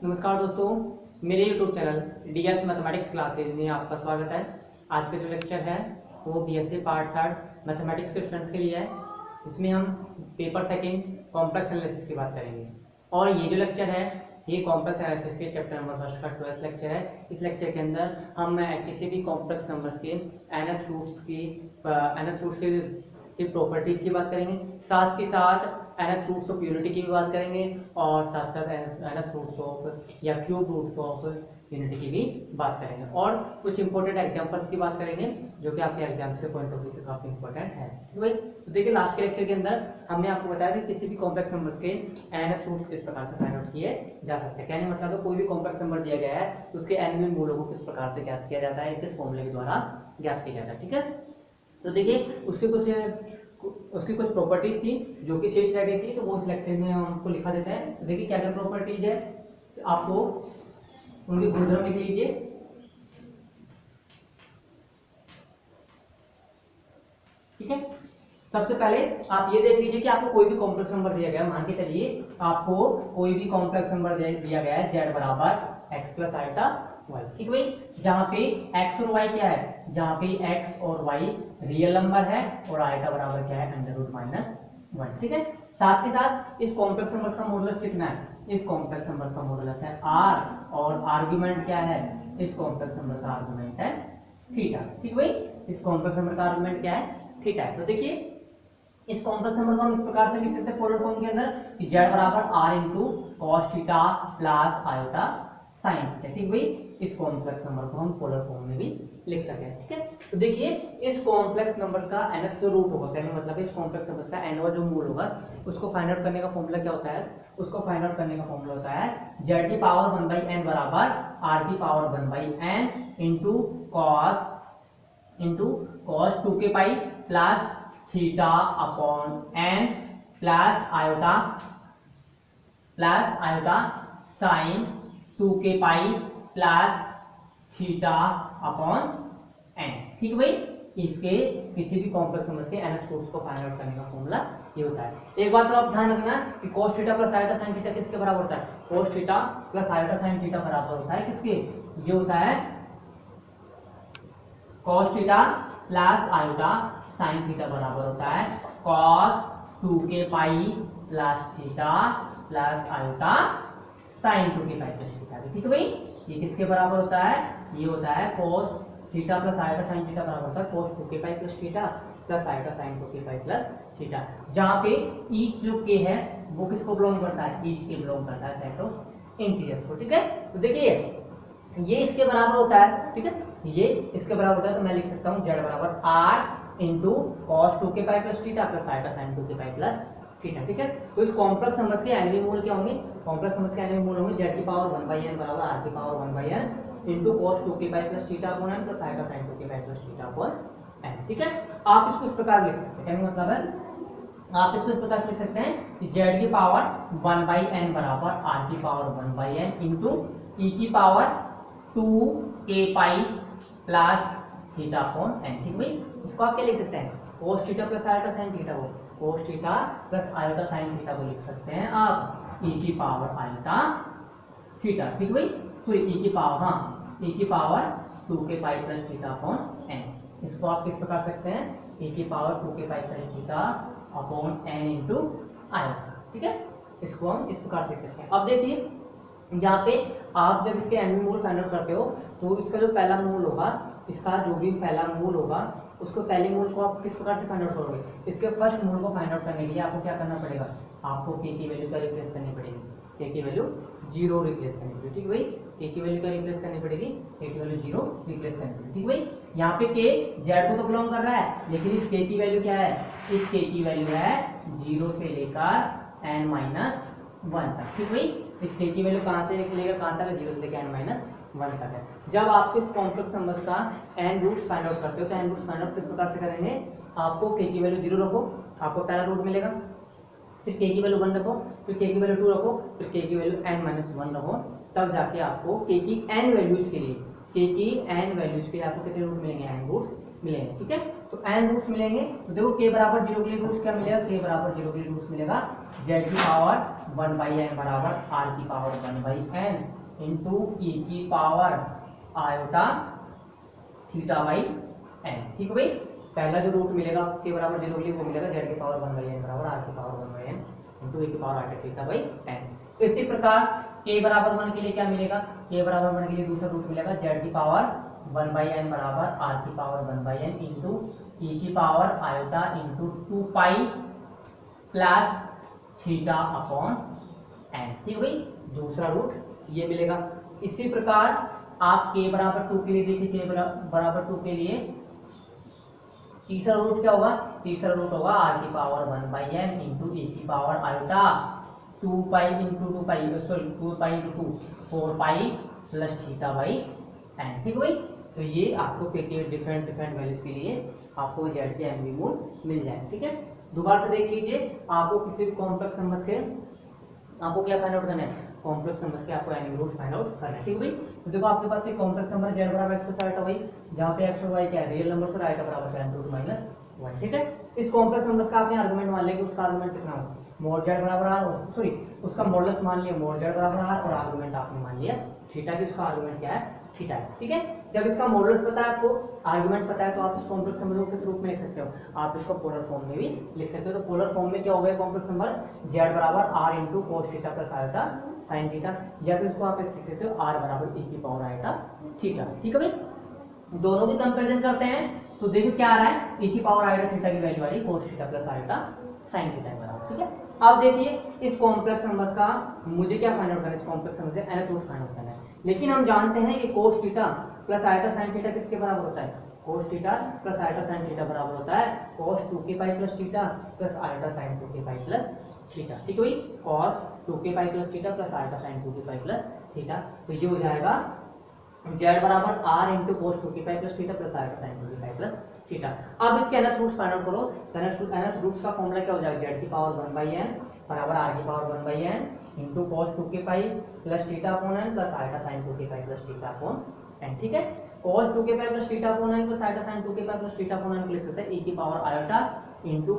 नमस्कार दोस्तों, मेरे YouTube channel DS mathematics classes में आपका स्वागत है। आज का जो लेक्चर है वो बीएससी पार्ट 3 मैथमेटिक्स के स्टूडेंट्स के लिए है। इसमें हम पेपर सेकंड कॉम्प्लेक्स एनालिसिस की बात करेंगे और ये जो लेक्चर है ये कॉम्प्लेक्स एनालिसिस के चैप्टर नंबर फर्स्ट का 12th लेक्चर है। इस लेक्चर के अंदर हम किसी भी कॉम्प्लेक्स नंबर्स के nth रूट्स की प्रॉपर्टीज की बात करेंगे, साथ ही साथ nth रूट्स ऑफ यूनिटी की भी बात करेंगे और साथ साथ nth रूट्स ऑफ या क्यूब रूट्स ऑफ यूनिटी की भी बात करेंगे और कुछ इंपॉर्टेंट एग्जांपल्स की बात करेंगे जो कि आपके एग्जाम्स के पॉइंट ऑफ व्यू से काफी इंपॉर्टेंट है। तो देखिए लास्ट के लेक्चर के अंदर हमने आपको बताया था किसी भी कॉम्प्लेक्स नंबर्स के nth रूट्स किस प्रकार से फाइंड आउट किए जा सकते हैं। कहने मतलब है कोई भी कॉम्प्लेक्स नंबर दिया गया है तो उसके nवें मूलों को किस प्रकार से ज्ञात किया जाता है, किस फॉर्मूले के द्वारा ज्ञात किया जाता है। ठीक है, तो देखिए उसकी कुछ प्रॉपर्टीज थी जो कि शेष रह गई थी, तो वो इस लेक्चर में हम आपको लिखा देते हैं। तो देखिए क्या क्या प्रॉपर्टीज है, आपको उनके गुणधर्म लिख लीजिए। ठीक है, सबसे पहले आप ये देख लीजिए कि आपको कोई भी कॉम्प्लेक्स नंबर दिया गया है। मान के चलिए आपको कोई भी कॉम्प्लेक्स नंबर दिया गया है z बराबर x प्लस आइटा y। ठीक भाई, जहां पे x और y क्या है, जहां पे x और y रियल नंबर है और आइटा बराबर क्या है अंडर रूट माइनस 1। ठीक है, साथ के साथ इस कॉम्प्लेक्स नंबर का मॉडुलस कितना है, इस कॉम्प्लेक्स नंबर का मॉडुलस है r और आर्गुमेंट क्या है, इस कॉम्प्लेक्स नंबर का आर्गुमेंट है थीटा। ठीक भाई, इस कॉम्प्लेक्स नंबर का आर्गुमेंट क्या है, थीटा है। तो देखिए इस कॉम्प्लेक्स नंबर को हम इस प्रकार से लिख सकते हैं पोलर फॉर्म के अंदर कि z बराबर r into cos theta plus iota sine theta. ठीक भाई, इस कॉम्प्लेक्स नंबर को हम पोलर फॉर्म में भी लिख सकते हैं। ठीक है, तो देखिए इस कॉम्प्लेक्स नंबर्स का nth जो रूट होगा, कहने मतलब इस कॉम्प्लेक्स नंबर्स का nवां जो मूल होगा उसको फाइंड आउट करने का फॉर्मूला क्या होता है, उसको फाइंड आउट करने का फॉर्मूला होता है z की पावर 1/n बराबर r की पावर 1/n इंटू कॉस 2 के पाई plus theta upon n plus iota sign 2 के पाई प्लस थीटा अपॉन n। ठीक भाई, इसके किसी भी कॉम्प्लेक्स नंबर के nth रूट्स को फाइंड आउट करने का फॉर्मूला ये होता है। एक बात तो आप ध्यान रखना कि cos theta plus iota sin theta किसके बराबर होता है, cos theta plus iota sin theta बराबर होता है किसके, ये होता है cos theta plus iota sin theta बराबर होता है cos 2 के पाई plus theta plus iota sin 2 के पाई प्लस थीटा। ठीक है भाई, ये किसके बराबर होता है, ये होता है cos theta plus iota sin theta बराबर होता है cos 2 के पाई plus theta plus iota sin 2 के पाई प्लस थीटा, जहां पे ईच जो k है वो किसको बिलोंग करता है, ईच के बिलोंग करता है सेट ऑफ इंटीजर्स को। ठीक है, तो देखिए ये इसके बराबर होता है। ठीक है, ये इसके बराबर होता है, तो मैं लिख सकता हूं z बराबर r इंटू कॉस 2 के पाई plus theta plus iota sin 2 के पाई प्लस थीटा। ठीक है, तो इस कॉम्प्लेक्स नंबर्स के nवें मूल क्या होंगे, कॉम्प्लेक्स नंबर्स के nवें मूल होंगे z की पावर 1/n बराबर r की पावर 1/n इंटू कॉस 2 के पाई plus theta upon n plus iota sin 2 के पाई प्लस थीटा अपॉन n। ठीक है, आप इसको इस प्रकार लिख सकते हैं, कहने का मतलब है आप इसको इस प्रकार से लिख सकते हैं कि z की पावर 1/n बराबर r की पावर 1/n इंटू e की पावर 2 k पाई प्लस थीटा अपॉन n। ठीक भाई, इसको आप क्या लिख सकते हैं, cos theta plus iota sin theta को, cos theta plus iota sin theta को लिख सकते हैं आप e की पावर आयोटा थीटा। ठीक भाई, सॉरी e की पावर, हाँ e की पावर 2 के पाई प्लस थीटा अपॉन n। इसको आप किस प्रकार सकते हैं, e की पावर 2 के पाई plus theta upon n into iota. ठीक है, इसको हम इस प्रकार से लिख सकते हैं। अब देखिए यहाँ पे आप जब इसके nवें मूल फाइंड आउट करते हो तो इसका जो पहला मूल होगा, इसका जो भी पहला मूल होगा उसको पहले मूल को आप किस प्रकार से फाइंड आउट करोगे, इसके फर्स्ट मूल को फाइंड आउट करने के लिए आपको क्या करना पड़ेगा, आपको k की वैल्यू का रिप्लेस करनी पड़ेगी, k की वैल्यू 0 रिप्लेस करनी पड़ेगी। ठीक भाई, k की वैल्यू का रिप्लेस करनी पड़ेगी, k की वैल्यू 0 रिप्लेस करनी पड़ेगी। ठीक भाई, यहाँ पे k z को तो बिलोंग कर रहा है लेकिन इस k की वैल्यू क्या है, इस k की वैल्यू है 0 से लेकर n - 1 तक। ठीक भाई, इस k की वैल्यू कहां से लेकर कहां तक है, 0 से लेकर n - 1 तक है। जब आप इस कॉम्प्लेक्स नंबर्स का n रूट्स फाइंड आउट करते हो तो n रूट्स फाइंड आउट किस प्रकार से करेंगे, आपको k की वैल्यू 0 रखो, आपको पहला रूट मिलेगा, फिर k की वैल्यू 1 रखो, फिर k की वैल्यू 2 रखो, फिर k की वैल्यू n - 1 रखो, तब जाके आपको k की n वैल्यूज के लिए आपको कितने रूट मिलेंगे, n रूट्स मिलेंगे। ठीक है, तो n रूट्स मिलेंगे, तो देखो k बराबर 0 के लिए रूट्स क्या मिलेगा, k बराबर 0 के लिए रूट्स मिलेगा z की पावर वन बाई एन बराबर आर की power one by N into E की power iota theta by N. ठीक है भाई, पहला जो रूट मिलेगा के बराबर जो रूट वो मिलेगा जेड की पावर वन बाई एन बराबर आर की power one by N into E की power iota theta by N. इसी प्रकार के बराबर वन के लिए क्या मिलेगा, के बराबर वन के लिए दूसरा रूट मिलेगा जेड की पावर वन बाई एन बराबर आर की power one by N into E की power iota into two pi plus theta upon N. ठीक है भाई, दूसरा रूट ये मिलेगा। इसी प्रकार आप के बराबर टू के लिए देखिए, के बराबर टू के लिए तीसरा रूट क्या होगा, तीसरा रूट होगा आर की power one by N into E की power iota two pi into two pi sorry two pi into four pi plus theta by N. ठीक है भाई, तो ये आपको के डिफरेंट डिफरेंट वैल्यूज के लिए आपको जेड के एन मूल मिल जाए। ठीक है, दोबारा से देख लीजिए, आपको किसी भी कॉम्प्लेक्स नंबर के आपको क्या फाइंड आउट करना है, कॉम्प्लेक्स नंबर के आपको एन रूट्स फाइंड आउट करना है। ठीक है भाई, तो देखो आपके पास एक कॉम्प्लेक्स नंबर जेड बराबर एक्स प्लस आयोटा वाई, जहाँ पे एक्स और वाई क्या है रियल नंबर और आयोटा बराबर tan रूट माइनस वन। ठीक है, इस कॉम्प्लेक्स नंबर का आपने आर्गुमेंट मान लिया कि उसका आर्गुमेंट कितना हो, मोड जेड बराबर आर, सॉरी उसका मॉडुलस मान लिया मोड जेड बराबर आर और आर्गुमेंट आपने मान लिया थीटा की, उसका आर्गुमेंट क्या है थीटा है। ठीक है, जब इसका मॉडुलस पता है आपको, आर्गुमेंट पता है, तो आप इस कॉम्प्लेक्स नंबर को किस रूप में लिख सकते हो, आप इसको पोलर फॉर्म में भी लिख सकते हो। तो पोलर फॉर्म में क्या हो गया कॉम्प्लेक्स नंबर जेड बराबर R into cos theta plus iota sine theta, या फिर इसको आप लिख सकते हो आर बराबर ई की पावर आयोटा थीटा। ठीक है भाई, दोनों की कंपेरिजन करते हैं तो देखो क्या आ रहा है, ई की पावर आयोटा थीटा की वैल्यू आ रही है कोस theta plus iota sine theta के बराबर। ठीक है, अब देखिए इस कॉम्प्लेक्स नंबर्स का मुझे क्या फाइंड आउट करना है, इस कॉम्प्लेक्स नंबर से nth रूट फाइंड आउट करना है। लेकिन हम जानते हैं कि कोस theta plus iota sine theta किसके बराबर होता है, कोस theta plus iota sine theta बराबर होता है कोस 2k पाई plus theta plus iota sign 2k पाई प्लस थीटा। ठीक है भाई, कोस 2k पाई plus theta plus iota sign 2k पाई प्लस थीटा, तो ये हो जाएगा z बराबर r इंटू कोस 2k पाई plus theta plus iota sign 2k पाई प्लस थीटा। अब इसके nth रूट्स फाइंड आउट करो, nth रूट्स का फॉर्मूला क्या हो जाएगा, z की पावर 1 बाई n बराबर r की power 1 by n into cos 2k pi plus theta upon n plus iota sign 2k pi plus theta upon n। ठीक है, cos 2k पाई plus theta upon n plus iota sin 2k पाई plus theta upon n को लिख सकते हैं e की power iota into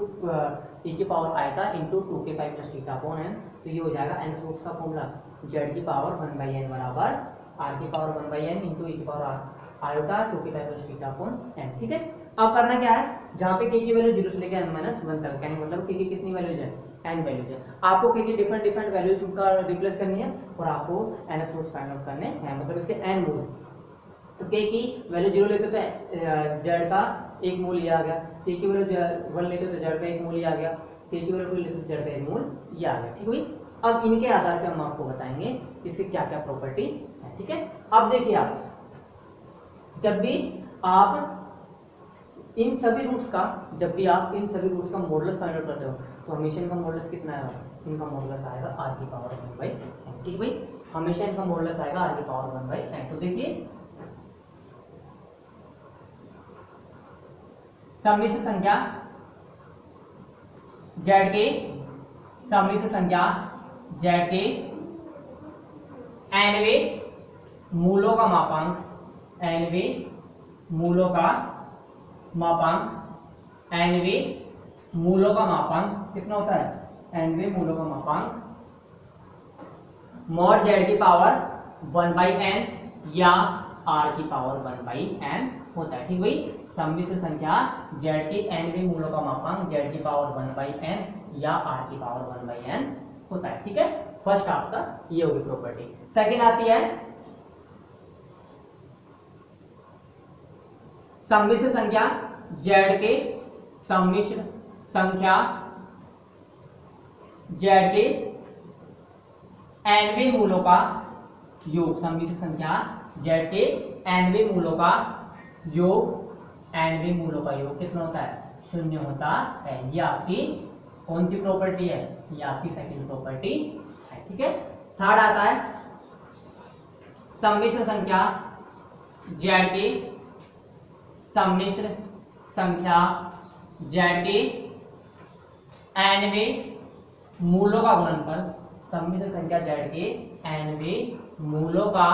e की power iota into 2k पाई plus theta upon n। तो ये हो जाएगा n रूट्स का फॉर्मूला z की पावर 1 बाई n बराबर r की power 1 by n into e की पावर आयोटा 2k पाई प्लस थीटा अपॉन n। ठीक है, अब करना क्या है, जहाँ पे k की वैल्यू 0 से लेकर n माइनस 1 तक, यानी मतलब k की कितनी वैल्यूज है, n वैल्यूज है, आपको k की डिफरेंट डिफरेंट वैल्यूज का रिप्लेस करनी है और आपको nth रूट्स फाइंड आउट करने हैं, मतलब इसके n मूल। तो k की वैल्यू 0 लेते तो z का एक मूल ये आ गया, k की वैल्यू 1 लेते तो z का एक मूल ये आ गया, k की वैल्यू 2 लेते तो z का एक मूल ये आ गया। ठीक है, अब इनके आधार पे हम आपको बताएंगे इसके क्या क्या प्रॉपर्टी है। ठीक है, अब देखिए आप जब भी आप इन सभी रूट्स का मॉडुलस फाइंड आउट करते हो तो हमेशा इनका मॉडुलस कितना आएगा, इनका मॉडुलस आएगा r की पावर 1 बाई n। ठीक भाई, हमेशा इनका मॉडुलस आएगा r की पावर 1 बाई n। तो देखिए सम्मिश्र संख्या z के सम्मिश्र संख्या z के nवे मूलों का मापांक, nवे मूलों का मापांक, nवे मूलों का मापांक कितना होता है, nवे मूलों का मापांक मॉड z की पावर 1 बाई n या r की पावर 1 बाई n होता है। ठीक भाई, सम्मिश्र संख्या z के nवे मूलों का मापांक z की पावर 1 बाई n या r की पावर 1 बाई n होता है। ठीक है, फर्स्ट आपका ये होगी प्रॉपर्टी। सेकंड आती है सम्मिश्र संख्या z के सम्मिश्र संख्या z के nवे मूलों का योग, सम्मिश्र संख्या z के nवे मूलों का योग, nवे मूलों का योग कितना होता है, 0 होता है। ये आपकी कौन सी प्रॉपर्टी है, ये आपकी सेकंड प्रॉपर्टी है। ठीक है, थर्ड आता है सम्मिश्र संख्या z के सम्मिश्र संख्या z के nवे मूलों का गुणनफल, सम्मिश्र संख्या z के nवे मूलों का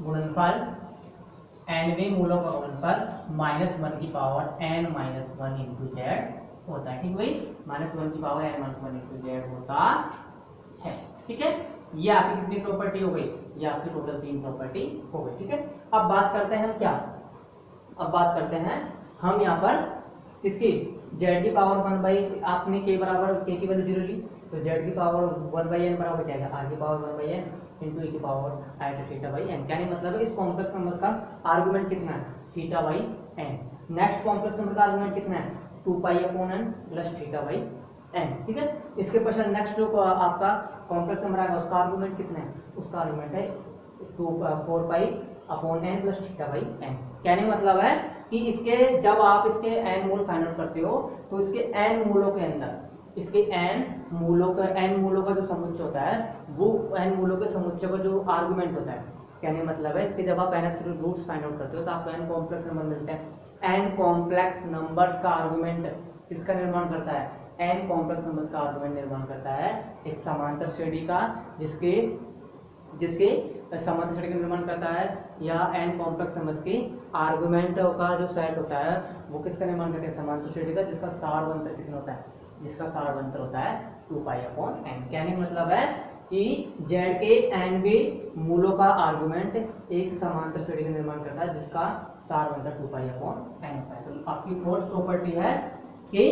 गुणनफल, nवे मूलों का गुणनफल -1 की power n minus 1 into z होता है। ठीक भाई, -1 की power n minus 1 into z होता है। ठीक है, ये आपकी कितनी प्रॉपर्टी हो गई, ये आपकी टोटल 3 प्रॉपर्टी हो गई। ठीक है, अब बात करते हैं हम क्या, अब बात करते हैं हम यहाँ पर इसकी z की पावर 1 बाई, आपने k बराबर k की वैल्यू 0 ली, तो z की पावर 1 बाई n बराबर क्या है, r की power 1 by n into e की power iota theta by n। क्या नहीं मतलब है, इस कॉम्प्लेक्स नंबर का आर्गुमेंट कितना है, theta by n। Next complex number का आर्गुमेंट कितना है, 2 pi upon n plus theta by n। ठीक है, इसके पश्चात नेक्स्ट जो आपका कॉम्प्लेक्स नंबर आएगा उसका आर्गुमेंट कितना है, उसका आर्गुमेंट है 4 pi upon n plus theta by n। कहने का मतलब है कि इसके जब आप इसके n मूल फाइंड आउट करते हो तो इसके n मूलों के अंदर, इसके n मूलों का जो समुच्चय होता है वो n मूलों के समुच्चय का जो आर्गुमेंट होता है, कहने का मतलब है इसके जब आप n absolute roots find out करते हो तो आपको n कॉम्प्लेक्स नंबर मिलते हैं। n कॉम्प्लेक्स नंबर्स का आर्गुमेंट किसका निर्माण करता है, n कॉम्प्लेक्स नंबर्स का आर्गुमेंट निर्माण करता है एक समांतर श्रेणी का, जिसके समांतर श्रेणी का निर्माण करता है, या n कॉम्प्लेक्स नंबर्स की आर्गुमेंट का जो सेट होता है वो किसका निर्माण करता है, समांतर श्रेणी का, जिसका सारवंतर कितना होता है, जिसका सारवंतर होता है 2 पाई अपॉन n। कहने का मतलब है कि z के nवें मूलों का आर्गुमेंट एक समांतर श्रेणी का निर्माण करता है जिसका सारवंतर 2 पाई अपॉन n होता है। तो आपकी फोर्थ प्रॉपर्टी है कि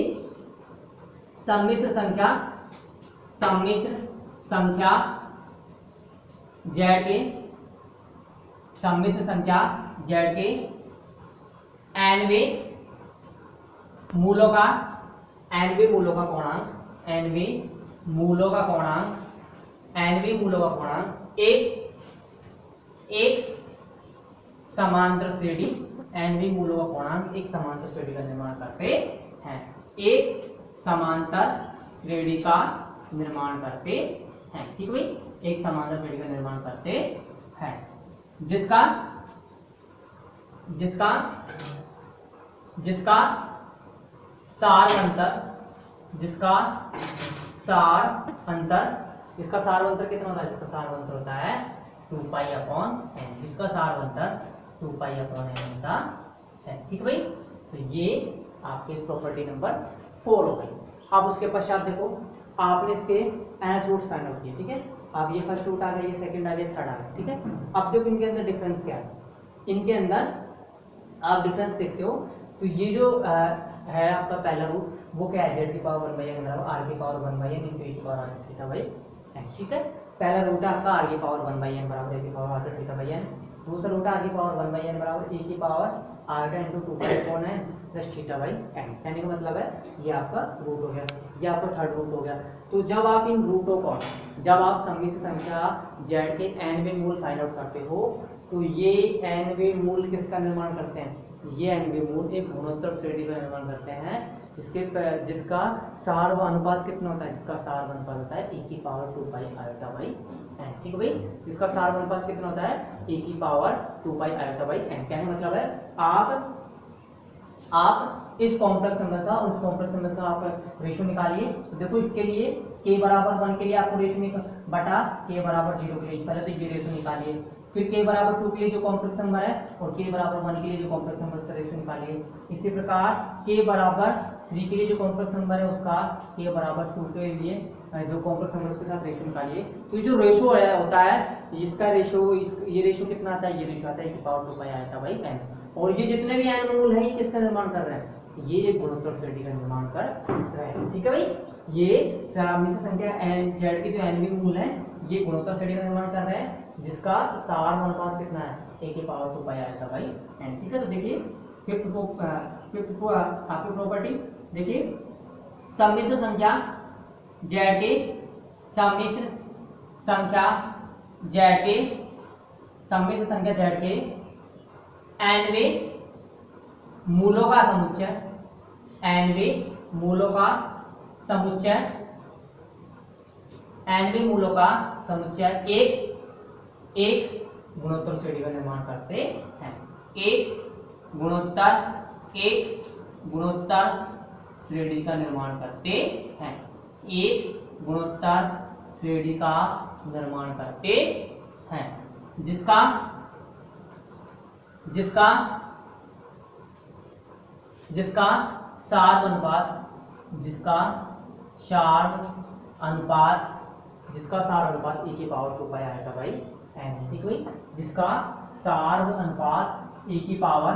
सम्मिश्र संख्या z के सम्मिश्र संख्या z के nवें मूलों का कोणांक एक समांतर श्रेणी, nवें मूलों का कोणांक एक समांतर श्रेणी का निर्माण करते हैं, एक समांतर श्रेणी का निर्माण करते हैं। ठीक है, एक समांतर श्रेणी का निर्माण करते हैं जिसका सार अंतर कितना होता है, जिसका सार अंतर होता है 2 पाई अपॉन n, जिसका सार अंतर 2 पाई अपॉन n होता है। ठीक भाई, तो ये आपके प्रॉपर्टी नंबर 4 हो गई। अब उसके पश्चात देखो, आपने इसके n रूट्स फाइंड आउट किए। ठीक है, अब ये फर्स्ट रूट आ गया, ये सेकंड आ गया, थर्ड आ गया। ठीक है, अब देखो इनके अंदर डिफरेंस क्या है, इनके अंदर आप डिफरेंस देखते हो तो ये जो है आपका पहला रूट वो क्या है, z की पावर 1 बाई n बराबर r की power 1 by n into e की power r theta by n। ठीक है, पहला रूट है आपका r की पावर 1 बाई n बराबर a की power r theta by n। दूसरा रूट है r की पावर 1 बाई n बराबर e की पावर r का into 2 pi upon n plus theta by n। कहने का मतलब है ये आपका रूट हो गया, ये आपका थर्ड रूट हो गया। तो जब आप इन रूटों को, जब आप सम्मिश्र संख्या z के nवें मूल फाइंड आउट करते हो तो ये nवें मूल किसका निर्माण करते हैं, ये nवें मूल एक गुणोत्तर श्रेणी का निर्माण करते हैं जिसका सार व अनुपात कितना होता है, जिसका सार व अनुपात होता है e की power 2 pi iota by n। ठीक है भाई, जिसका सार व अनुपात कितना होता है e की power 2 pi iota by n। कहने मतलब है आप इस कॉम्प्लेक्स नंबर का और उस कॉम्प्लेक्स नंबर का आप रेशियो निकालिए। तो देखो इसके लिए k बराबर 1 के लिए आपको रेशियो बटा k बराबर 0 के लिए पहले तो ये रेशियो निकालिए, फिर k बराबर 2 के लिए जो कॉम्प्लेक्स नंबर है और k बराबर 1 के लिए जो कॉम्प्लेक्स नंबर उसका रेशियो निकालिए। इसी प्रकार k बराबर 3 के लिए जो कॉम्प्लेक्स नंबर है उसका k बराबर 2 के लिए जो कॉम्प्लेक्स नंबर उसके साथ रेशियो निकालिए। तो जो रेशियो होता है इसका रेशियो, ये रेशियो कितना आता है, ये रेशियो आता है कि पावर 2 पाई आया भाई n। और ये जितने भी n मूल है ये किसका निर्माण कर रहे हैं, ये एक गुणोत्तर श्रेणी का निर्माण कर रहे हैं। ठीक है भाई, ये सम्मिश्र संख्या z के जो nवें मूल है ये गुणोत्तर श्रेणी का निर्माण कर रहे हैं जिसका सार अनुपात कितना है a की पावर 2 पाई आया भाई n। ठीक है, तो देखिए फिफ्थ आपकी प्रॉपर्टी देखिए, सम्मिश्र संख्या z के nवें मूलों का समुच्चय एक गुणोत्तर श्रेणी का निर्माण करते हैं, एक गुणोत्तर श्रेणी का निर्माण करते हैं, एक गुणोत्तर श्रेणी का निर्माण करते हैं जिसका सार अनुपात जिसका सार अनुपात e की power 2 pi iota by n है, ठीक है। जिसका सार्व अनुपात e की power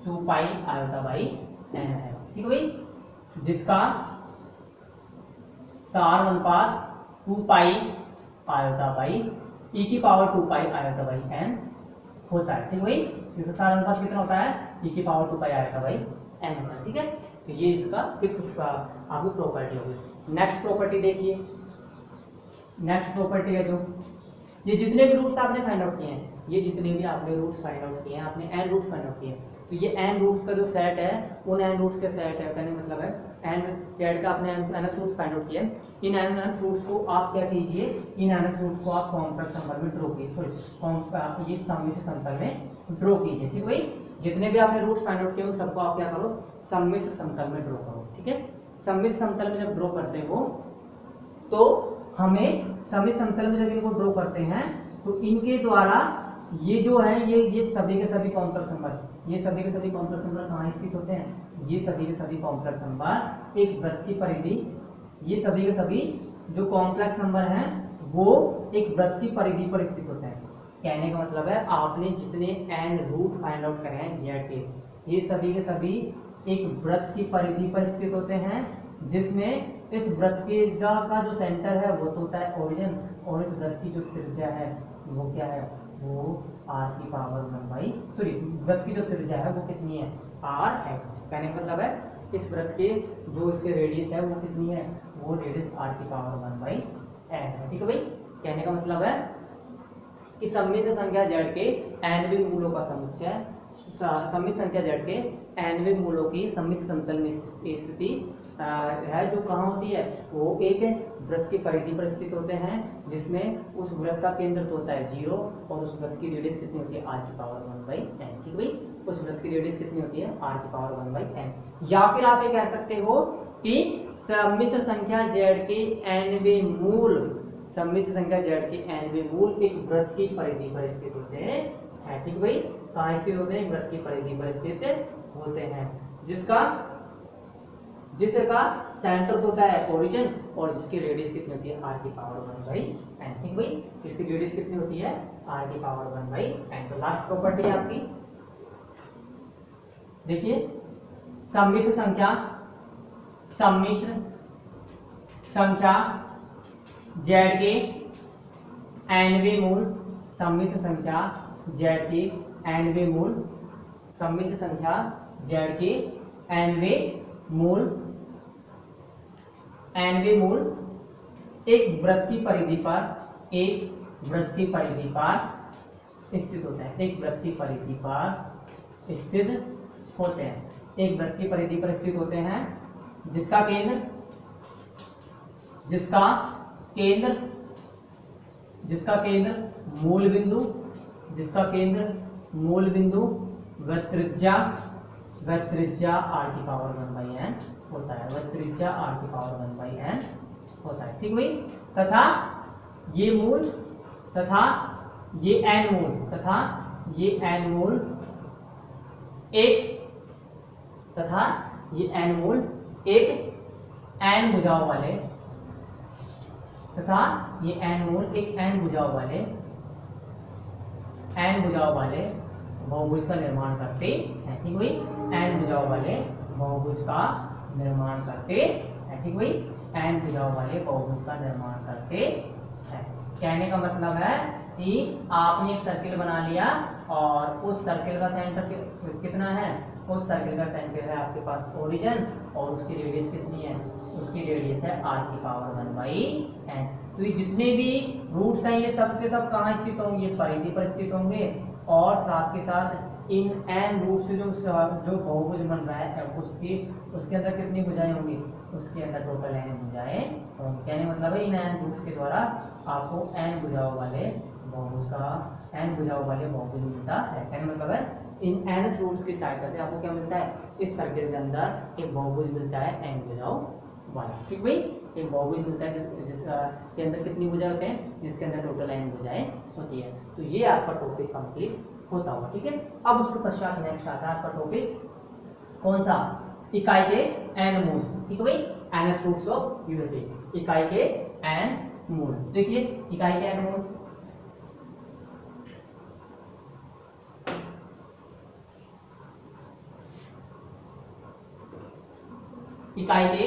2 pi iota by n है, ठीक है भाई। जिसका सार्व अनुपात 2 पाई आयोटा बाई e की power 2 pi iota by n होता है, ठीक है भाई। इसका सार अनुपात कितना होता है, e की power 2 pi iota by n होता है, ठीक है। तो ये इसका फिफ्थ आपकी प्रॉपर्टी होगी। नेक्स्ट प्रॉपर्टी देखिए, नेक्स्ट प्रॉपर्टी है जो ये जितने भी रूट्स आपने फाइंड आउट किए हैं, ये जितने भी आपने रूट्स फाइंड आउट किए हैं, आपने n रूट्स फाइंड आउट किए हैं, तो ये n रूट्स का जो सेट है उन n रूट्स के सेट है, कहने का मतलब है n सेट का आपने n रूट्स फाइंड आउट किए। इन n रूट्स को आप क्या कीजिए, इन n रूट्स को आप कॉम्प्लेक्स नंबर में ड्रॉ कीजिए, सॉरी ये सम्मिश्र समतल में ड्रॉ कीजिए, ठीक है भाई। जितने भी आपने रूट्स फाइंड आउट किए उन सबको आप क्या करो, सम्मिश्र समतल में ड्रॉ करो, ठीक है। सम्मिश्र समतल में जब ड्रॉ करते हो तो हमें सम्मिश्र समतल में जब इनको ड्रॉ करते हैं तो इनके द्वारा ये जो है ये सभी के सभी कॉम्प्लेक्स नंबर, ये सभी के सभी कॉम्प्लेक्स नंबर कहाँ स्थित होते हैं, ये सभी के सभी कॉम्प्लेक्स नंबर एक वृत्त की परिधि, ये सभी के सभी जो कॉम्प्लेक्स नंबर हैं वो एक वृत्त की परिधि पर स्थित होते हैं। कहने का मतलब है आपने जितने n रूट फाइंड आउट करे हैं z के, ये सभी के सभी एक वृत्त की परिधि पर स्थित होते हैं, जिसमें इस वृत्त के का जो सेंटर है वो तो होता है ओरिजिन, और इस वृत्त की जो त्रिज्या है वो क्या है, वो r की पावर 1 बाई, सॉरी वृत्त की जो त्रिज्या है वो कितनी है, r है। कहने का मतलब है इस वृत्त के जो इसके रेडियस है वो कितनी है, वो रेडियस r की पावर 1 बाई n है, ठीक है भाई। कहने का मतलब है कि सम्मिश्र संख्या z के nवें मूलों का समुच्चय, सम्मिश्र संख्या z के nवें मूलों की सम्मिश्र समतल में स्थिति है, जो कहाँ होती है, वो एक वृत्त की परिधि पर स्थित होते हैं, जिसमें उस वृत्त का केंद्र तो होता है 0 और उस वृत्त की रेडियस कितनी होती है, r की पावर 1 बाई n, ठीक भाई। उस वृत्त की रेडियस कितनी होती है, r की पावर 1 बाई n। या फिर आप ये कह सकते हो कि सम्मिश्र संख्या z के nवें मूल, सम्मिश्र संख्या z के nवें मूल एक वृत्त की परिधि पर स्थित होते हैं, ठीक भाई। कहाँ स्थित होते हैं, वृत्त की परिधि पर स्थित होते हैं, जिसका सेंटर होता है ओरिजिन और जिसकी रेडियस कितनी होती है, r की पावर 1 बाई n, ठीक भाई। इसकी रेडियस कितनी होती है, r की पावर 1 बाई n। तो लास्ट प्रॉपर्टी है आपकी, देखिए सम्मिश्र संख्या z के nवें मूल, सम्मिश्र संख्या z के nवें मूल, सम्मिश्र संख्या z के nवें मूल एक वृत्त की परिधि पर स्थित होता है, एक वृत्त की परिधि पर स्थित होते हैं, एक वृत्त की परिधि पर स्थित होते हैं, जिसका केंद्र मूल बिंदु व त्रिज्या r की पावर 1 बाई n होता है, वह त्रिज्या r की पावर 1 बाई n होता है, ठीक भाई। तथा ये मूल तथा ये n मूल एक n भुजाओं वाले बहुभुज का निर्माण करते हैं, ठीक भाई। n भुजाओं वाले बहुभुज का निर्माण करते हैं, ठीक भाई। n भुजाओं वाले बहुभुज का निर्माण करते हैं। कहने का मतलब है कि आपने एक सर्किल बना लिया और उस सर्किल का सेंटर कितना है, उस सर्किल का सेंटर है आपके पास ओरिजिन और उसकी रेडियस कितनी है, उसकी रेडियस है r की पावर 1 बाई n। तो ये जितने भी रूट्स हैं ये सब के सब कहाँ स्थित होंगे, परिधि पर स्थित होंगे, और साथ के साथ इन n रूट से जो बहुभुज बन रहा है उसके अंदर कितनी भुजाएं होंगी, उसके अंदर टोटल n भुजाएं होंगी। कहने का मतलब है इन n रूट्स के द्वारा आपको n भुजाओं वाले बहुभुज मिलता है। कहने का मतलब है इन n रूट्स की सहायता से आपको क्या मिलता है, इस सर्किल के अंदर एक बहुभुज मिलता है n भुजाओं वाला, ठीक भाई। एक बहुभुज मिलता है जिसके अंदर कितनी भुजाएं होते हैं, जिसके अंदर टोटल n भुजाएं होती है। तो ये आपका टॉपिक कंप्लीट होता हुआ, ठीक है। अब उसके पश्चात नेक्स्ट आता है आपका टॉपिक कौन सा, इकाई के n मूल, ठीक है भाई, nth रूट्स ऑफ यूनिटी, इकाई के n मूल। देखिए इकाई के n मूल, इकाई के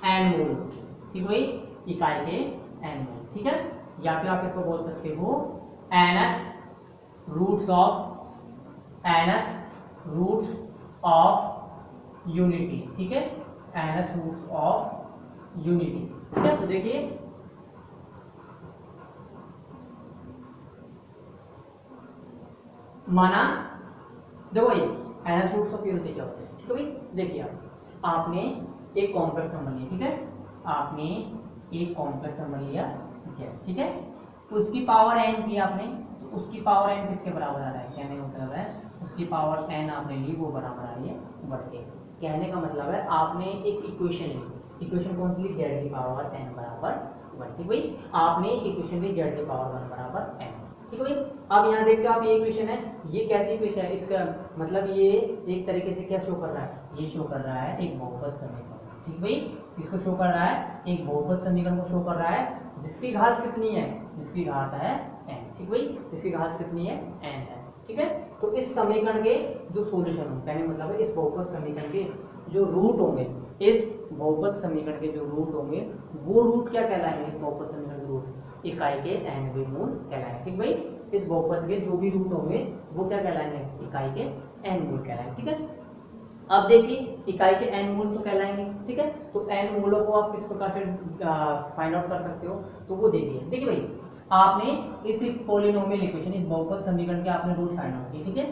n मूल, ठीक भाई, इकाई के n मूल, ठीक है। या फिर आप इसको बोल सकते हो nth रूट्स ऑफ यूनिटी, ठीक है, nth रूट्स ऑफ यूनिटी, ठीक है। तो देखिए माना, देखो भाई nth रूट्स ऑफ यूनिटी क्या होते हैं, ठीक है भाई। देखिए आपने एक कॉम्प्लेक्स नंबर लिया, ठीक है, आपने एक कॉम्प्लेक्स नंबर लिया z, ठीक है, उसकी पावर n की आपने, तो उसकी पावर n किसके बराबर आ रहा है, कहने का मतलब है उसकी पावर n आपने ली वो बराबर आ रही है 1 के। कहने का मतलब है आपने एक इक्वेशन ली, इक्वेशन कौन सी ली, z की पावर n बराबर 1, ठीक भाई। आपने एक इक्वेशन ली z की पावर 1 बराबर n, ठीक है भाई। अब यहाँ देखते हो आप ये इक्वेशन है, ये कैसी इक्वेशन है, इसका मतलब ये एक तरीके से क्या शो कर रहा है, ये शो कर रहा है एक बहुपद समीकरण, ठीक भाई। इसको शो कर रहा है एक बहुपद समीकरण को शो कर रहा है जिसकी घात कितनी है, जिसकी घात है n, ठीक भाई, जिसकी घात कितनी है n है, ठीक है। तो इस समीकरण के जो सॉल्यूशन होंगे, कहने मतलब है इस बहुपद समीकरण के जो रूट होंगे, इस बहुपद समीकरण के जो रूट होंगे वो रूट क्या कहलाएंगे, इस बहुपद समीकरण के रूट इकाई के nवें मूल कहलाएंगे, ठीक भाई। इस बहुपद के जो भी रूट होंगे वो क्या कहलाएंगे, इकाई के n मूल कहलाएंगे, ठीक है। अब देखिए इकाई के n मूल तो कहलाएंगे, ठीक है। तो n मूलों को आप किस प्रकार से फाइंड आउट कर सकते हो, तो वो देखिए भाई आपने इस पॉलिनोमियल इक्वेशन, इस बहुपद समीकरण के आपने रूट फाइंड आउट किए, ठीक है,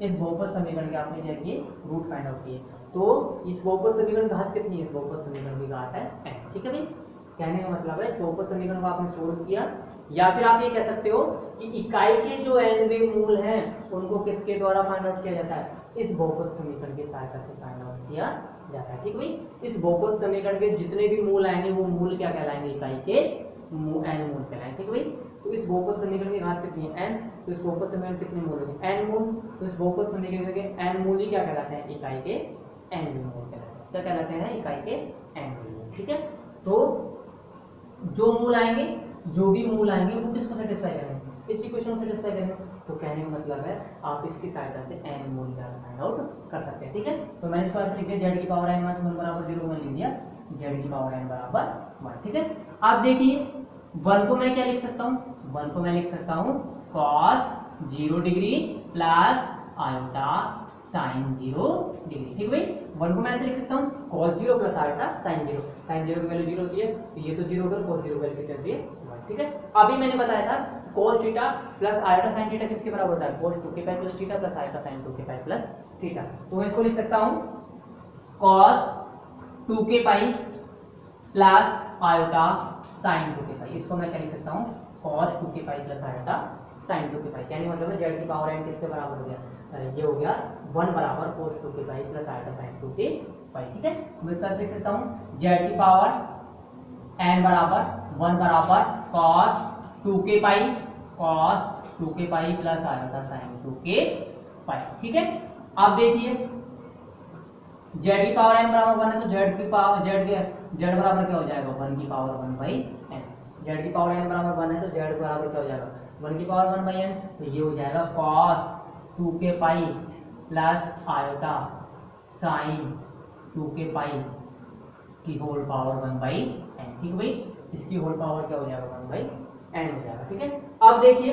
इस बहुपद समीकरण के आपने क्या किए, रूट फाइंड आउट किए। तो इस बहुपद समीकरण की घात कितनी है, इस बहुपद समीकरण की घात है n, ठीक है भाई। कहने का मतलब है इस बहुपद समीकरण को आपने सोल्व किया, या फिर आप ये कह सकते हो कि इकाई के जो nवें मूल हैं उनको किसके द्वारा फाइंड आउट किया जाता है, इस बहुपद समीकरण की सहायता से फाइंड आउट किया जाता है, ठीक भाई। इस बहुपद समीकरण के जितने भी मूल आएंगे वो मूल क्या कहलाएंगे, इकाई के n मूल कहलाएंगे, ठीक भाई। तो इस बहुपद समीकरण की घात कितनी है n, तो इस बहुपद समीकरण कितने मूल होंगे n मूल, तो इस बहुपद समीकरण के n मूल ही क्या कहलाते हैं, इकाई के nवें मूल कहलाते हैं, क्या कहलाते हैं, इकाई के nवें मूल, ठीक है। तो जो मूल आएंगे, जो भी मूल आएंगे वो किसको सेटिस्फाई करेंगे, इस इक्वेशन को सेटिस्फाई करेंगे। तो कहने का मतलब है आप इसकी सहायता से n मूल का फाइंड आउट कर सकते हैं, ठीक है। तो मैंने इस पास लिख दिया z की पावर n - 1 बराबर 0 लिख दिया, z की पावर n बराबर 1, ठीक है। अब देखिए 1 को मैं क्या लिख सकता हूँ, 1 को मैं लिख सकता हूँ cos 0 degree plus iota sin 0 degree, ठीक भाई। 1 को मैं ऐसे लिख सकता हूँ cos 0 plus iota sin 0, sin 0 की वैल्यू 0 होती है तो ये तो 0 होगा, cos 0 की वैल्यू कितनी होती है 1, ठीक है। अभी मैंने बताया था cos theta plus iota sin theta किसके बराबर होता है, cos 2k पाई plus theta plus iota sin 2k पाई प्लस थीटा। तो मैं इसको लिख सकता हूँ cos 2k pi plus iota sin 2k पाई, इसको मैं क्या लिख सकता हूँ cos 2k pi plus iota sin 2k पाई। यानी मतलब z की पावर n किसके बराबर हो गया, ये हो गया 1 बराबर cos 2k pi plus iota sin 2k पाई, ठीक है। मैं इसका लिख सकता हूँ z की पावर n बराबर 1 बराबर cos 2k pi plus iota sin 2k पाई, ठीक है। अब देखिए z की पावर n बराबर 1 है तो z की पावर z बराबर क्या हो जाएगा, 1 की पावर 1 बाई n। z की पावर n बराबर 1 है तो z बराबर क्या हो जाएगा, 1 की पावर 1 बाई n, तो ये हो जाएगा cos 2k pi plus iota sin 2k पाई की होल पावर 1 बाई n, ठीक है भाई। इसकी होल पावर क्या हो जाएगा, 1 बाई n हो जाएगा, ठीक है। अब देखिए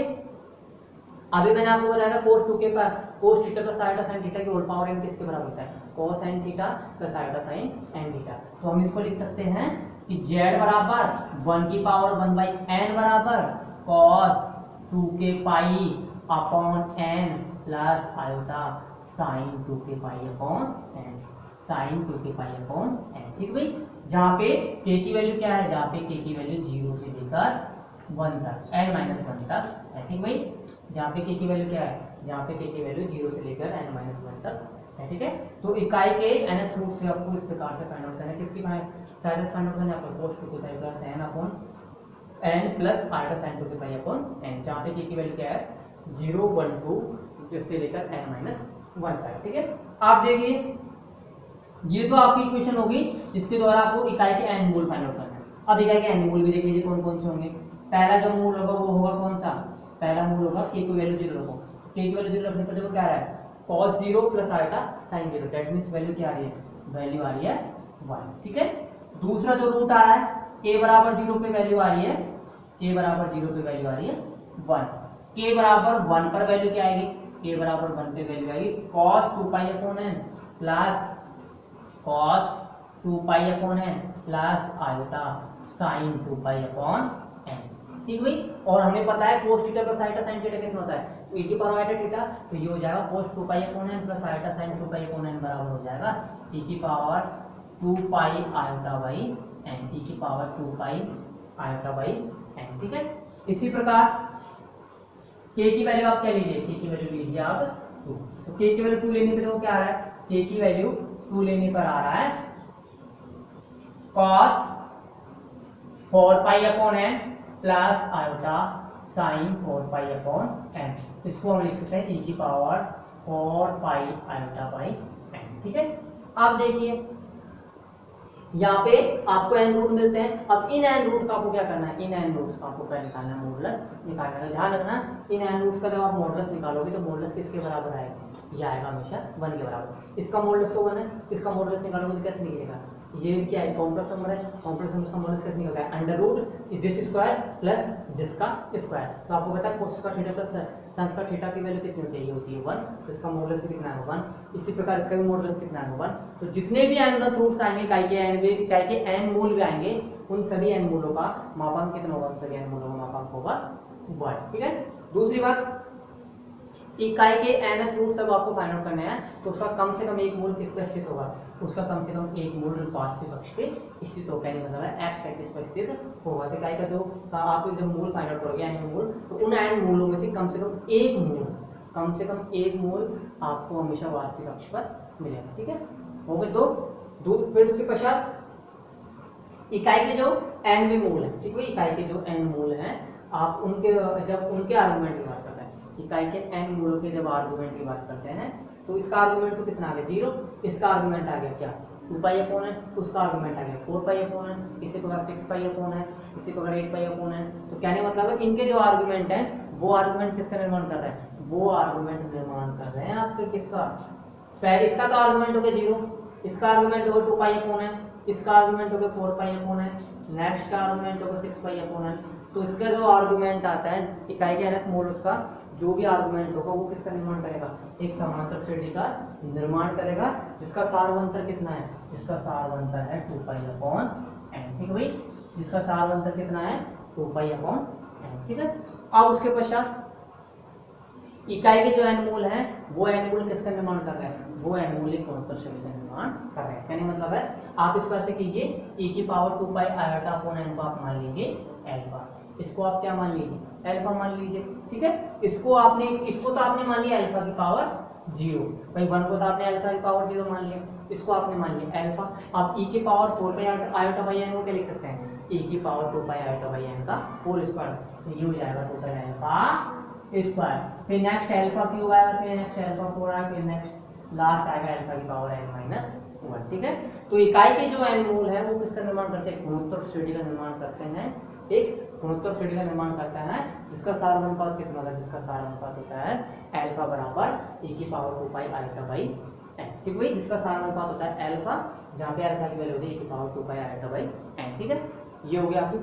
अभी मैंने आपको बताया था cos 2k पर cos theta plus iota sin theta की होल पावर n किसके बराबर होता है, cos n theta plus iota sin n theta. तो हम इसको लिख सकते हैं कि z बराबर 1 की पावर 1 बाई n बराबर cos 2k pi upon n plus iota sin 2k pi upon n, sin 2k pi upon n, ठीक भाई। जहाँ पे k की वैल्यू क्या है, जहाँ पे k की वैल्यू 0 से लेकर 1 तक n - 1 तक है, ठीक भाई। जहाँ पे k की वैल्यू क्या है, जहाँ पे k की वैल्यू 0 से लेकर n - 1 तक है, ठीक है। तो इकाई के nth रूट से आपको इस प्रकार से फाइंड आउट करना है, किसकी सहायता से फाइंड आउट करना है, आपको cos 2k pi plus n upon n plus iota sin 2k pi upon n, जहाँ पे k की वैल्यू क्या है 0 1 2 से लेकर n - 1 तक, ठीक है। आप देखिए ये तो आपकी इक्वेशन होगी जिसके द्वारा आपको इकाई के n मूल फाइंड आउट करना है। अब इकाई के n मूल भी देख लीजिए कौन कौन से होंगे। पहला जो मूल होगा वो होगा कौन सा, पहला मूल होगा k की वैल्यू 0 रखो। k की वैल्यू 0 रखने पर देखो क्या आ रहा है, cos 0 plus iota sin 0, that means value क्या आ रही है, वैल्यू आ रही है 1। ठीक है, दूसरा जो रूट आ रहा है k बराबर 0 पे वैल्यू आ रही है, k बराबर 0 पे वैल्यू आ रही है 1। k बराबर 1 पर वैल्यू क्या आएगी, k बराबर 1 पे वैल्यू आएगी cos 2 pi upon n plus cos 2 pi upon n plus iota sin 2 pi upon n। ठीक भाई, और हमें पता है cos theta plus iota sin theta कितना होता है, e की पावर आयोटा थीटा, तो ये हो जाएगा cos 2 pi upon n plus iota sin 2 pi upon n बराबर हो जाएगा e की power 2 pi iota by n, e की power 2 pi iota by n। ठीक है, इसी प्रकार k की वैल्यू आप क्या लीजिए, k की वैल्यू लीजिए आप 2, तो k की वैल्यू 2 लेने पे देखो क्या आ रहा है, k की वैल्यू 2 लेने पर आ रहा है cos 4 pi upon n plus iota sin 4 pi upon n। इसको हम लिख सकते हैं e की power 4 pi iota by n। ठीक है, अब देखिए यहाँ पे आपको n रूट मिलते हैं। अब इन n रूट का आपको क्या करना है, इन n रूट्स का आपको क्या निकालना है, मॉडुलस निकालना है। ध्यान रखना इन n रूट्स का जब आप मॉडुलस निकालोगे तो मॉडुलस किसके बराबर आएगा, ये आएगा हमेशा 1 के बराबर। इसका मॉडुलस तो 1 है, इसका मॉडुलस निकालोगे तो कैसे निकलेगा, ये क्या है, कॉम्प्लेक्स नंबर है, कॉम्प्लेक्स नंबर का मॉडुलस कैसे निकलता है, under root this square plus this का स्क्वायर। तो आपको पता है cos का थीटा प्लस sin का थीटा की वैल्यू कितनी होती है, ये होती है 1, तो इसका मॉडुलस कितना है 1। इसी प्रकार इसका भी मॉडुलस कितना है 1। तो जितने भी n रूट्स आएंगे इकाई के n मूल भी आएंगे, उन सभी n मूलों का मापांक कितना होगा, उन सभी n मूलों का मापांक होगा 1। ठीक है, दूसरी बात, इकाई के n रूट जब आपको फाइंड आउट करना है तो उसका कम से कम एक मूल किस पर स्थित होगा, उसका कम से कम एक मूल पॉजिटिव अक्ष पे स्थित होगा, यानी मतलब है एक्स एक्सिस पर स्थित होगा। तो इकाई का जो आप जब मूल फाइंड आउट करोगे n मूल, तो उन n मूलों में से कम एक मूल, कम से कम एक मूल आपको हमेशा वास्तविक अक्ष पर मिलेगा। ठीक है, हो गए दो। फिर उसके पश्चात इकाई के जो n मूल है, ठीक है, इकाई के जो n मूल हैं आप उनके जब उनके आर्गुमेंट की बात करते हैं, इकाई के n मूलों के जब आर्गुमेंट की बात करते हैं तो इसका आर्गुमेंट तो कितना आ गया 0, इसका आर्गुमेंट आ गया क्या 2 पाई अपॉन n, उसका आर्गुमेंट आ गया 4 पाई अपॉन n, इसी प्रकार 6 पाई अपॉन n, इसी प्रकार 8 पाई अपॉन n। तो कहने का मतलब है इनके जो आर्गुमेंट हैं वो आर्गुमेंट किसका निर्माण कर रहे हैं, वो आर्गुमेंट निर्माण कर रहे हैं आपके किसका, पहले इसका तो आर्गुमेंट हो गया 0, इसका आर्गुमेंट होगा 2 पाई अपॉन n, इसका आर्गुमेंट होगा 4 पाई अपॉन n, नेक्स्ट का आर्गुमेंट होगा 6 पाई अपॉन n। तो इसका जो आर्गुमेंट आता है इकाई के nth मूल, उसका जो भी आर्गुमेंट होगा वो किसका निर्माण करेगा, एक समांतर श्रेणी का निर्माण करेगा, जिसका सारवंतर कितना है, जिसका सारवंतर है 2 पाई अपॉन n। ठीक है भाई, जिसका सारवंतर कितना है 2 पाई अपॉन n। ठीक है, अब उसके पश्चात इकाई के जो n मूल है वो n मूल किसका निर्माण कर रहे हैं, वो n मूल एक गुणोत्तर श्रेणी का निर्माण कर रहे हैं। यानी मतलब है आप इस पर से कीजिए e की power 2 pi iota upon n को आप मान लीजिए अल्फा, इसको आप क्या मान लीजिए अल्फा मान लीजिए। ठीक है, इसको तो आपने मान लिया अल्फा की पावर 0, भाई 1 को तो आपने अल्फा की पावर 0 मान लिया, इसको आपने मान लिया अल्फा। आप e की power 4 pi iota by n को क्या लिख सकते हैं, e की power 2 pi iota by n का होल स्क्वायर, तो ये हो जाएगा टोटल अल्फा स्क्वायर। फिर नेक्स्ट अल्फा क्यूब आएगा, फिर नेक्स्ट अल्फा 4 आएगा, फिर नेक्स्ट लास्ट आएगा अल्फा की पावर n माइनस 1। ठीक है, तो इकाई के जो n मूल है वो किसका निर्माण करते हैं, गुणोत्तर श्रेणी का निर्माण करते हैं, एक गुणोत्तर श्रेणी का निर्माण करता है, जिसका सार अनुपात कितना होता है, जिसका सार अनुपात होता है अल्फा बराबर e की power 2 pi iota by n। ठीक है, जिसका सार अनुपात होता है अल्फा, जहाँ पे अल्फा की वैल्यू होती है e की power 2 pi iota by n। ठीक है, ये हो गया आपकी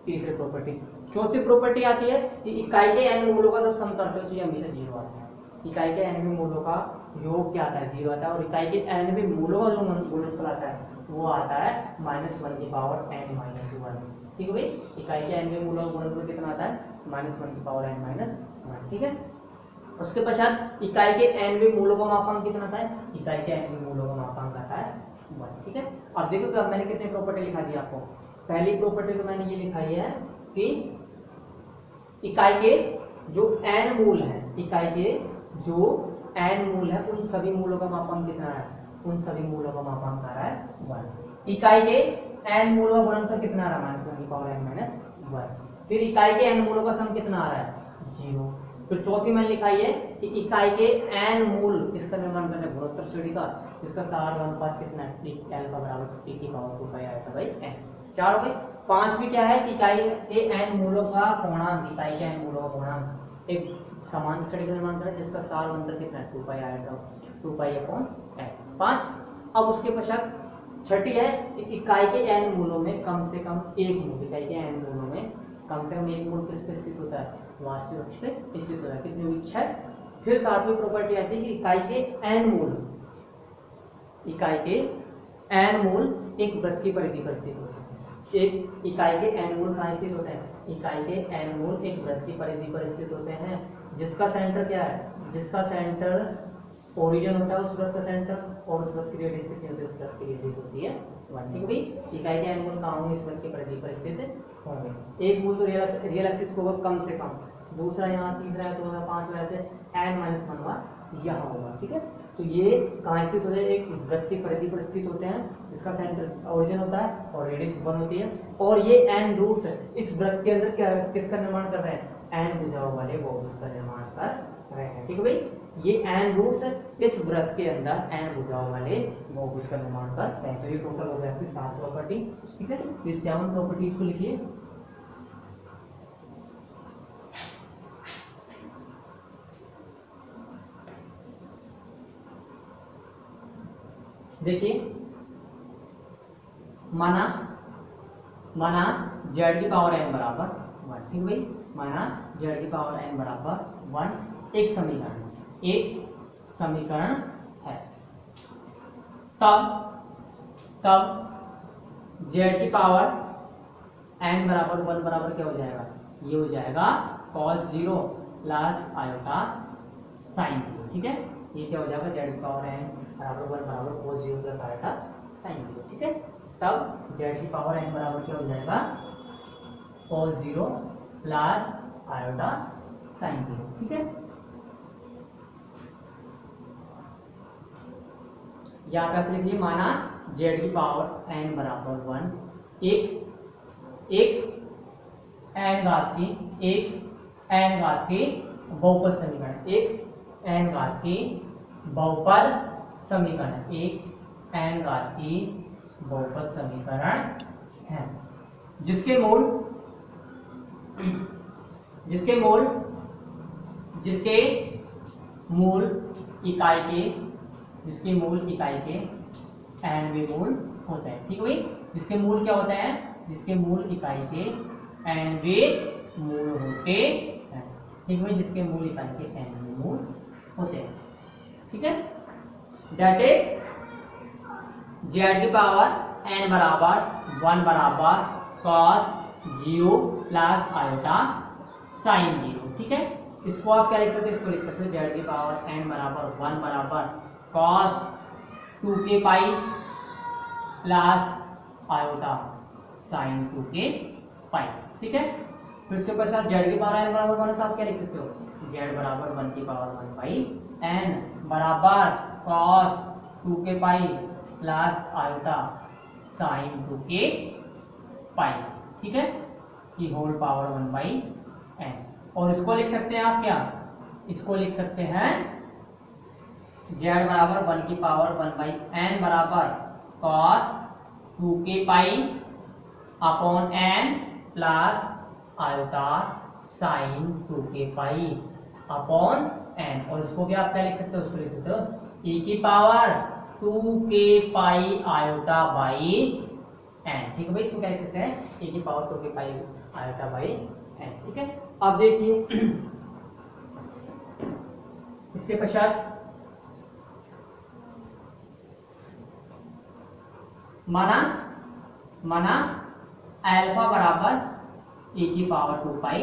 तीसरी प्रॉपर्टी। चौथी प्रॉपर्टी आती है कि इकाई के n मूलों का जब सम करते हो तो ये हमेशा 0 आता है। इकाई के n मूलों का योग क्या आता है, 0 आता है, और इकाई के n मूलों का जो गुणनफल आता है वो आता है -1 की पावर n माइनस 1। ठीक है भाई, इकाई के n मूलों का गुणनफल कितना आता है -1 की पावर n माइनस 1। ठीक है, उसके पश्चात इकाई के n मूलों का मापांक कितना आता है, इकाई के n मूलों का मापांक आता है 1। ठीक है, अब देखो तो अब मैंने कितनी प्रॉपर्टी लिखा दी आपको, पहली प्रॉपर्टी तो मैंने ये लिखाई है कि इकाई के जो n मूल है, इकाई के जो n मूल है उन सभी मूलों का मापांक कितना है, उन सभी मूलों का मापांक आ रहा है 1। इकाई के n मूलों का गुणनफल कितना आ रहा है -1 की पावर n माइनस 1। फिर इकाई के n मूलों का सम कितना आ रहा है 0। फिर चौथी मैंने लिखाई है कि इकाई के n मूल किसका निर्माण करना है, गुणोत्तर श्रेणी का, जिसका सार अनुपात कितना है, अल्फा बराबर e की power 2 pi iota by n। 4 हो गई। 5वीं क्या है, इकाई के n मूलों का पूर्णांक, इकाई के n मूलों का पूर्णांक एक समान श्रेणी का निर्माण करें जिसका सार अंतर कितना है 2 pi iota 2 pi upon n। 5। अब उसके पश्चात 6ठी है, इकाई के n मूलों में कम से कम एक मूल, इकाई के n मूलों में कम से कम एक मूल किस पे स्थित होता है, वास्तविक अक्ष पे स्थित होता है। कितनी हुई 6। फिर 7वीं प्रॉपर्टी आती है कि इकाई के n मूल, इकाई के n मूल एक वृत्त की परिधि पर स्थित होते हैं। एक इकाई के n मूल कहाँ स्थित होते हैं, इकाई के n मूल एक वृत्त की परिधि पर स्थित होते हैं जिसका सेंटर क्या है, जिसका सेंटर ओरिजिन होता है उस वृत्त का सेंटर, और उस वृत्त की रेडियस कितनी होती है, उस वृत्त की रेडियस होती है 1। ठीक है भाई, इकाई के n मूल कहाँ होंगे, इस वृत्त की परिधि पर स्थित होंगे। एक मूल तो रियल एक्सिस को होगा कम से कम, दूसरा यहाँ, तीसरा है, चौथा, पांचवा ऐसे n-1 बार यहाँ होगा। ठीक है, तो ये कहाँ स्थित होते हैं, एक वृत्त की परिधि पर स्थित होते हैं जिसका सेंटर ओरिजिन होता है और रेडियस 1 होती है। और ये n रूट्स इस वृत्त के अंदर क्या किसका निर्माण कर रहे हैं, n भुजाओं वाले बहुभुज का निर्माण कर रहे हैं। ठीक है भाई, ये n रूट्स इस वृत्त के अंदर n भुजाओं वाले बहुभुज का निर्माण कर रहे हैं। तो ये टोटल हो गया आपकी 7 प्रॉपर्टी। ठीक है, इस 7 प्रॉपर्टीज को लिखिए। देखिए, माना z की पावर n बराबर 1। ठीक भाई, माना z की पावर n बराबर 1 एक समीकरण है। तब z की पावर n बराबर 1 बराबर क्या हो जाएगा, ये हो जाएगा cos 0 प्लस आयोटा साइन 0। ठीक है, ये क्या हो जाएगा, z की पावर n बराबर 1 बराबर cos 0 प्लस आयोटा साइन 0। ठीक है, तब z की पावर n बराबर क्या हो जाएगा, cos 0 प्लस आयोटा साइन 0। ठीक है, यहाँ पे ऐसे लिखिए, माना z की पावर n बराबर 1 एक n घात की बहुपद समीकरण, एक n घात की बहुपद समीकरण, एक n घात की बहुपद समीकरण है जिसके मूल इकाई के nवें मूल होते हैं। ठीक है भाई, जिसके मूल क्या होते हैं, जिसके मूल इकाई के nवें मूल होते हैं। ठीक है भाई, जिसके मूल इकाई के nवें मूल होते हैं। ठीक है, दैट इज z की पावर n बराबर 1 बराबर cos 0 प्लस आयोटा साइन 0। ठीक है, इसको आप क्या लिख सकते हैं, इसको लिख सकते हैं z की पावर n बराबर 1 बराबर cos 2k pi plus iota sign 2k पाई। ठीक है, तो इसके पश्चात z की पावर n बराबर 1 तो आप क्या लिख सकते हो, z बराबर 1 की पावर 1 पाई n बराबर cos 2k pi plus iota sign 2k पाई। ठीक है, की होल पावर 1 बाई n। और इसको लिख सकते हैं आप क्या, इसको लिख सकते हैं z बराबर 1 की पावर 1 बाई n बराबर cos 2k pi upon n plus iota sign 2k pi upon n। और इसको भी आप क्या लिख सकते हो, उसको लिख सकते हो e की power 2k pi iota by n। ठीक है भाई, इसको क्या लिख सकते हैं, e की power 2k pi iota by n। ठीक है, अब देखिए इसके पश्चात माना अल्फा बराबर e की पावर 2 पाई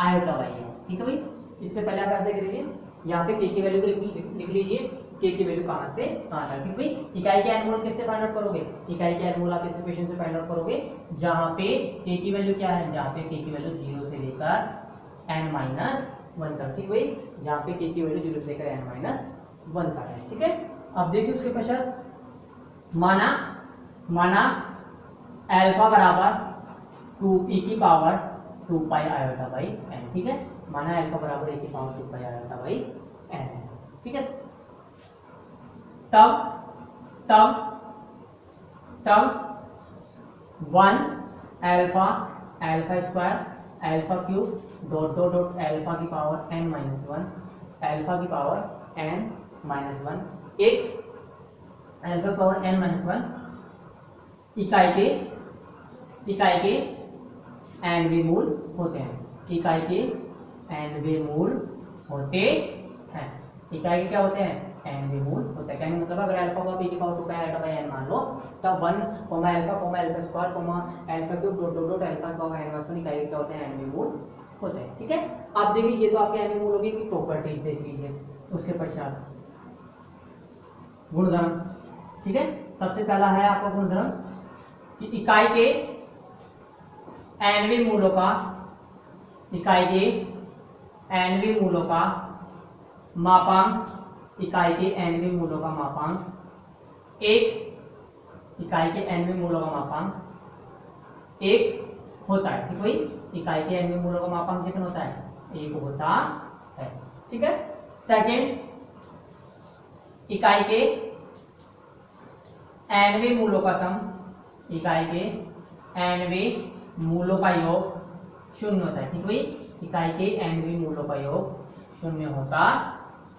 आयोटा बाई है। ठीक है भाई, इससे पहले आप ऐसे करिए, यहाँ पे k की वैल्यू लिख लीजिए, k की वैल्यू कहाँ से कहाँ तक। ठीक भाई, इकाई के n मोल किससे फाइंड आउट करोगे, इकाई के n मोल आप इस इक्वेशन से फाइंड आउट करोगे जहाँ पे k की वैल्यू क्या है, जहाँ पे k की वैल्यू 0 से लेकर n-1 तक। ठीक भाई, जहाँ पे k की वैल्यू 0 से लेकर n-1 तक है। ठीक है, अब देखिए उसके पश्चात माना अल्फा बराबर 2e की power 2 pi iota by n। ठीक है, माना अल्फा बराबर e की power 2 pi iota by n है। ठीक है, तब तब तब 1 alpha alpha square alpha cube dot dot dot alpha की power n minus one alpha की पावर n माइनस वन एक अल्फा की पावर n माइनस वन इकाई के nवे मूल होते हैं। इकाई के nवे मूल होते हैं। इकाई के क्या होते हैं? nवे मूल होते हैं। कहने का मतलब अगर अल्फा को p की power 2 pi alpha by n मान लो तब 1 alpha square alpha cube dot dot dot alpha की पावर n माइनस वन इकाई के क्या होते हैं? nवे मूल होते हैं। ठीक है, अब देखिए ये तो आपके nवे मूल होगी की प्रॉपर्टीज देख लीजिए। उसके पश्चात गुणधर्म। ठीक है, सबसे पहला है आपका गुणधर्म कि इकाई के nवे मूलों का मापांक इकाई के nवे मूलों का मापांक एक होता है। ठीक है, इकाई के nवे मूलों का मापांक कितना होता है? एक होता है। ठीक है, सेकंड इकाई के nवे मूलों का सम इकाई के nवे मूलों का योग शून्य होता है। ठीक है, इकाई के nवे मूलों का योग शून्य होता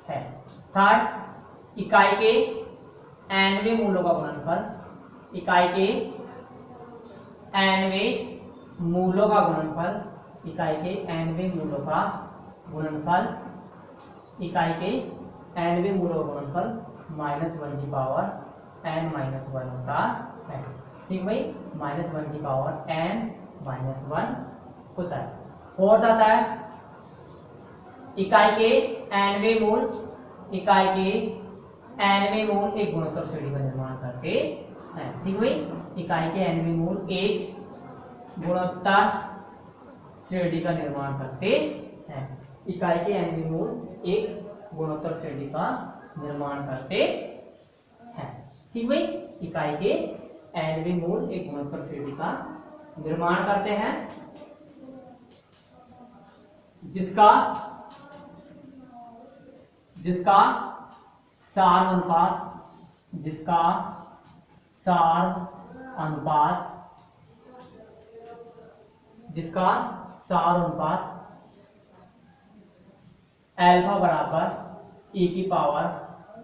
है। थर्ड इकाई के nवे मूलों का गुणनफल इकाई के nवे मूलों का गुणनफल इकाई के nवे मूलों का गुणनफल इकाई के nवे मूलों का गुणनफल माइनस वन की पावर n माइनस वन होता है। ठीक भाई, माइनस वन की पावर n माइनस वन होता है। फोर्थ आता है इकाई के nवे मूल एक गुणोत्तर श्रेणी का निर्माण करते हैं। ठीक भाई, इकाई के nवे मूल एक गुणोत्तर श्रेणी का निर्माण करते हैं। इकाई के nवे मूल एक गुणोत्तर श्रेणी का निर्माण करते हैं। ठीक भाई, इकाई के nवे मूल एक गुणोत्तर श्रेणी का निर्माण करते हैं जिसका सार अनुपात अल्फा बराबर e की power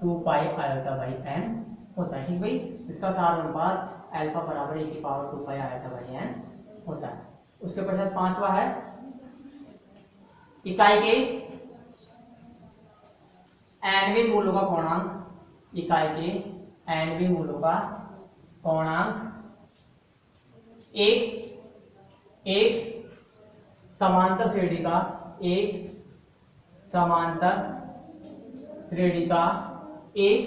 2 pi iota by n होता है। ठीक भाई, इसका सार अनुपात अल्फा बराबर e की power 2 pi iota by n होता है। उसके पश्चात पांचवा है इकाई के nवे मूलों का कोणांक इकाई के nवे मूलों का कोणांक एक समांतर श्रेणी का निर्माण करते हैं। एक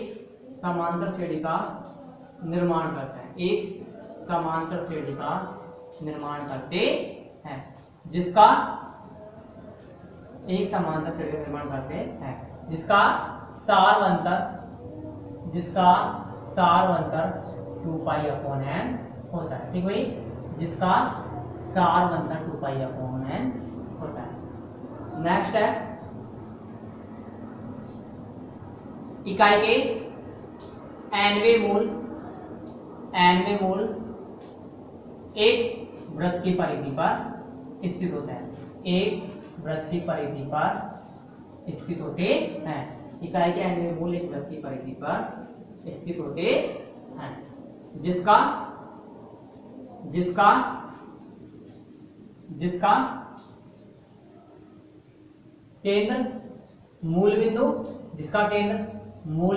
समांतर श्रेणी का निर्माण करते हैं जिसका सारवंतर 2 पाई अपॉन n होता है। ठीक भाई, जिसका सारवंतर 2 पाई अपॉन n होता है। नेक्स्ट है इकाई के nवे मूल एक वृत्त की परिधि पर स्थित होता है। एक वृत्त की परिधि पर स्थित होते हैं। इकाई के nवे मूल एक वृत्त की परिधि पर स्थित होते हैं जिसका केंद्र मूल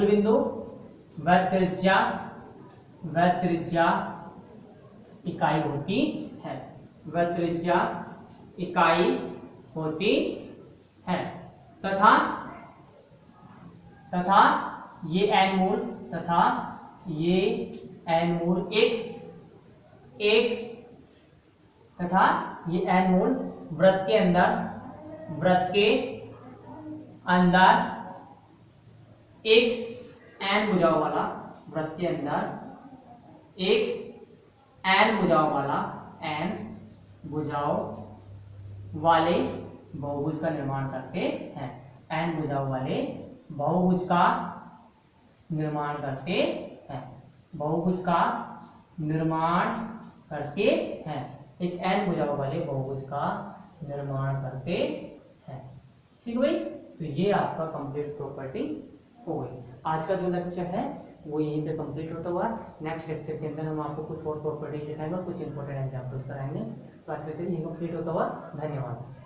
बिंदु व त्रिज्या इकाई होती है। तथा ये n मूल वृत्त के अंदर एक n भुजाओं वाले बहुभुज का निर्माण करते हैं। n भुजाओं वाले बहुभुज का निर्माण करते हैं। बहुभुज का निर्माण करते हैं। एक n भुजा वाले बहुभुज का निर्माण करते हैं। ठीक है भाई, तो ये आपका कंप्लीट प्रॉपर्टी हो गई। आज का जो लेक्चर है वो यहीं पे कंप्लीट होता हुआ। नेक्स्ट लेक्चर के अंदर हम आपको कुछ और प्रॉपर्टी दिखाएंगे और कुछ इंपॉर्टेंट एग्जाम्पल्स कराएंगे। तो आज का लेक्चर यहीं कंप्लीट होता हुआ। धन्यवाद।